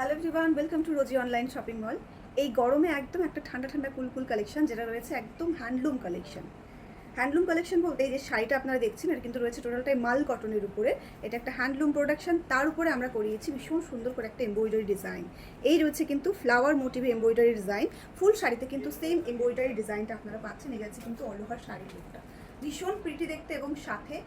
Hello everyone, welcome to Rosy online shopping mall. এই গরমে একদম একটা ঠান্ডা ঠান্ডা কুলকুল কালেকশন, যেটা রয়েছে একদম হ্যান্ডলুম কালেকশন। হ্যান্ডলুম কালেকশন বলতে এই যে শাড়িটা আপনারা দেখছেন, এটা কিন্তু রয়েছে টোটালটাই মাল কটনের উপরে। এটা একটা হ্যান্ডলুম প্রোডাকশন, তার উপরে আমরা করিয়েছি ভীষণ সুন্দর করে একটা এমব্রয়ডারি ডিজাইন। এই রয়েছে কিন্তু ফ্লাওয়ার মোটিভে এমব্রয়ডারি ডিজাইন। ফুল শাড়িতে কিন্তু সেম এমব্রয়ডারি ডিজাইনটা আপনারা পাচ্ছেন। এই যাচ্ছে কিন্তু অল ওভার শাড়ির লুকটা ভীষণ প্রিটি দেখতে এবং সাথে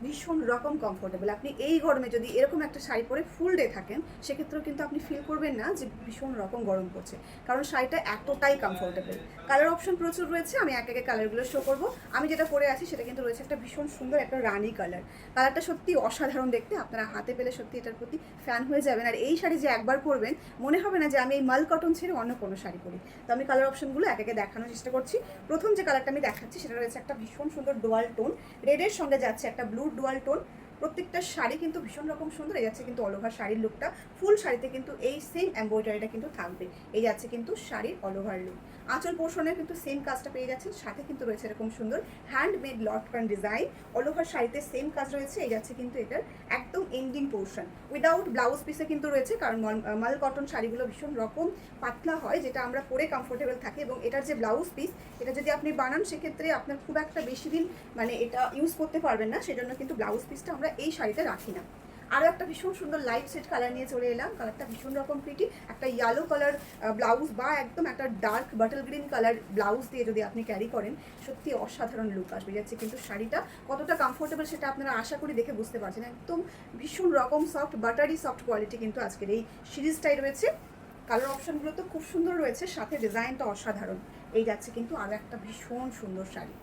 ভীষণ রকম কমফোর্টেবল। আপনি এই গরমে যদি এরকম একটা শাড়ি পরে ফুল ডে থাকেন, সেক্ষেত্রেও কিন্তু আপনি ফিল করবেন না যে ভীষণ রকম গরম পড়ছে, কারণ শাড়িটা এতটাই কমফোর্টেবল। কালার অপশন প্রচুর রয়েছে, আমি এক একে কালারগুলো শো করবো। আমি যেটা পরে আছি সেটা কিন্তু রয়েছে একটা ভীষণ সুন্দর একটা রানি কালার। কালারটা সত্যি অসাধারণ দেখতে, আপনারা হাতে পেলে সত্যি এটার প্রতি ফ্যান হয়ে যাবেন। আর এই শাড়ি যে একবার পরবেন, মনে হবে না যে আমি এই মাল কটন ছেড়ে অন্য কোনো শাড়ি পরি। তো আমি কালার অপশনগুলো এক একে দেখানোর চেষ্টা করছি। প্রথম যে কালারটা আমি দেখাচ্ছি সেটা রয়েছে একটা ভীষণ সুন্দর ডুয়াল টোন, রেডের সঙ্গে যাচ্ছে একটা ব্লু ডুয়াল টোন। প্রত্যেকটা শাড়ি কিন্তু ভীষণ রকম সুন্দর। এই যাচ্ছে কিন্তু অল ওভার শাড়ির লুকটা। ফুল শাড়িতে কিন্তু এই সেম এমব্রয়ডারিটা কিন্তু থাকবে। এই যাচ্ছে কিন্তু শাড়ির অল ওভার লুক। আঁচল পোর্শনে কিন্তু সেম কাজটা পেয়ে যাচ্ছেন, সাথে কিন্তু রয়েছে এরকম সুন্দর হ্যান্ডমেড লটকান ডিজাইন। অল ওভার শাড়িতে সেম কাজ রয়েছে। এই যাচ্ছে কিন্তু এটার একদম এন্ডিং পোর্শন উইদাউট ব্লাউজ পিসে কিন্তু রয়েছে, কারণ মাল কটন শাড়িগুলো ভীষণ রকম পাতলা হয়, যেটা আমরা পরে কমফোর্টেবল থাকি। এবং এটার যে ব্লাউজ পিস, এটা যদি আপনি বানান সেক্ষেত্রে আপনার খুব একটা বেশি দিন মানে এটা ইউজ করতে পারবেন না, সেজন্য কিন্তু ব্লাউজ পিসটা আমরা এই শাড়িতে রাখি না। আরও একটা ভীষণ সুন্দর লাইট সেট কালার নিয়ে চলে এলাম। কালারটা ভীষণ রকম প্রিটি, একটা ইয়েলো কালার ব্লাউজ বা একদম একটা dark bottle green colour blouse দিয়ে যদি আপনি ক্যারি করেন, সত্যি অসাধারণ লুক আসবে। যাচ্ছে কিন্তু শাড়িটা কতটা কমফোর্টেবল সেটা আপনারা আশা করি দেখে বুঝতে পারছেন। একদম ভীষণ রকম সফট, বাটারি সফট কোয়ালিটি কিন্তু আজকের এই সিরিজটাই রয়েছে। কালার অপশনগুলো তো খুব সুন্দর রয়েছে, সাথে ডিজাইনটা অসাধারণ। এই যাচ্ছে কিন্তু আরও একটা ভীষণ সুন্দর শাড়ি,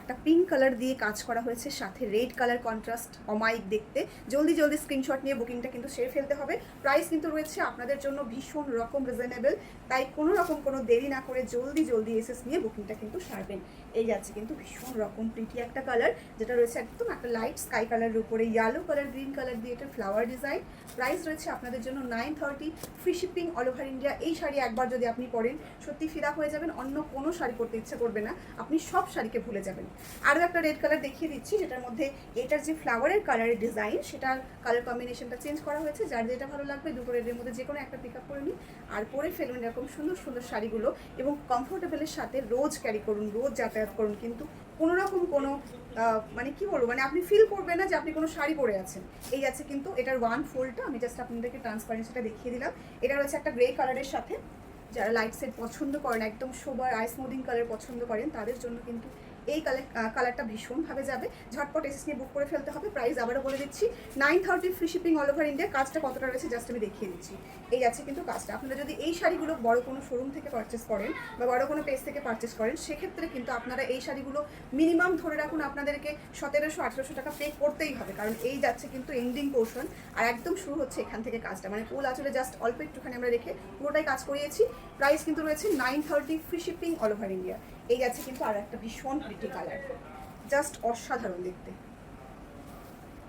একটা পিঙ্ক কালার দিয়ে কাজ করা হয়েছে, সাথে রেড কালার কন্ট্রাস্ট অমায়িক দেখতে। জলদি জলদি স্ক্রিনশট নিয়ে বুকিংটা কিন্তু সেরে ফেলতে হবে। প্রাইস কিন্তু রয়েছে আপনাদের জন্য ভীষণ রকম রিজনেবল, তাই কোনো রকম কোনো দেরি না করে জলদি জলদি এসএস নিয়ে বুকিংটা কিন্তু সারবেন। এই যাচ্ছে কিন্তু ভীষণ রকম প্রিটি একটা কালার, যেটা রয়েছে একদম একটা লাইট স্কাই কালারের উপরে ইয়েলো কালার গ্রিন কালার দিয়ে এটা ফ্লাওয়ার ডিজাইন। প্রাইস রয়েছে আপনাদের জন্য 930, free shipping all over India. এই শাড়ি একবার যদি আপনি পরেন, সত্যি ফিদা হয়ে যাবেন, অন্য কোনো শাড়ি পরতে ইচ্ছে করবে না, আপনি সব শাড়িকে ভুলে যাবেন। আরও একটা রেড কালার দেখিয়ে দিচ্ছি, যেটার মধ্যে এটার যে ফ্লাওয়ারের কালারের ডিজাইন, সেটার কালার কম্বিনেশনটা চেঞ্জ করা হয়েছে। যার যেটা ভালো লাগবে দুটো রেডের মধ্যে যে কোনো একটা পিক আপ করে নিন আর পরে ফেলুন এরকম সুন্দর সুন্দর শাড়িগুলো। এবং কমফোর্টেবলের সাথে রোজ ক্যারি করুন, রোজ যাতায়াত করুন, কিন্তু কোনো রকম কোনো মানে কি বলবো, মানে আপনি ফিল করবেন না যে আপনি কোনো শাড়ি পরে আছেন। এই আছে কিন্তু এটার ওয়ান ফোল্ডটা আমি জাস্ট আপনাদেরকে ট্রান্সপারেন্সিটা দেখিয়ে দিলাম। এটা রয়েছে একটা গ্রে কালারের সাথে। যারা লাইট সেট পছন্দ করেন, একদম সোবার আই স্মুদিং কালার পছন্দ করেন, তাদের জন্য কিন্তু এই কালারটা ভীষণভাবে যাবে। ঝটপট এসএস নিয়ে বুক করে ফেলতে হবে। প্রাইস আবারও বলে দিচ্ছি 930, free shipping all over India. কাজটা কতটা রয়েছে জাস্ট আমি দেখিয়ে দিচ্ছি। এই আছে কিন্তু কাজটা। আপনারা যদি এই শাড়িগুলো বড় কোনো শোরুম থেকে পারচেস করেন বা বড় কোনো পেজ থেকে পারচেস করেন, সেক্ষেত্রে কিন্তু আপনারা এই শাড়িগুলো মিনিমাম ধরে রাখুন আপনাদেরকে 1700-1800 টাকা পে করতেই হবে, কারণ এই যাচ্ছে কিন্তু এন্ডিং পোর্শন আর একদম শুরু হচ্ছে এখান থেকে কাজটা। মানে ফুল আঁচলে জাস্ট অল্প একটুখানি আমরা রেখে পুরোটাই কাজ করিয়েছি। প্রাইস কিন্তু রয়েছে 930, free shipping all over India. এই আছে কিন্তু আর একটা ভীষণ প্রিটি কালার, জাস্ট অসাধারণ দেখতে।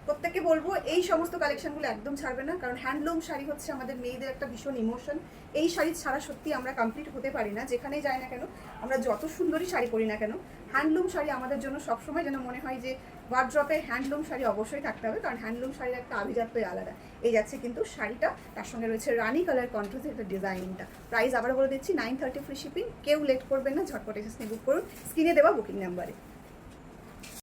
প্রত্যেককে বলবো এই সমস্ত কালেকশনগুলো একদম ছাড়বে না, কারণ হ্যান্ডলুম শাড়ি হচ্ছে আমাদের মেয়েদের একটা ভীষণ ইমোশন। এই শাড়ি ছাড়া সত্যি আমরা কমপ্লিট হতে পারি না, যেখানেই যাই না কেন, আমরা যত সুন্দরী শাড়ি পরি না কেন, হ্যান্ডলুম শাড়ি আমাদের জন্য সবসময় যেন মনে হয় যে ওয়ার্ড্রপে হ্যান্ডলুম শাড়ি অবশ্যই থাকতে হবে, কারণ হ্যান্ডলুম শাড়ির একটা আভিজাত্যই আলাদা। এই যাচ্ছে কিন্তু শাড়িটা, তার সঙ্গে রয়েছে রানি কালার কন্ট্রাস্ট একটা ডিজাইনটা। প্রাইস আবারও বলে দিচ্ছি 930, ফ্রি শিপিং। কেউ লেট করবেন না, ঝটপট এসে বুক করুন স্ক্রিনে দেওয়া বুকিং নাম্বারে।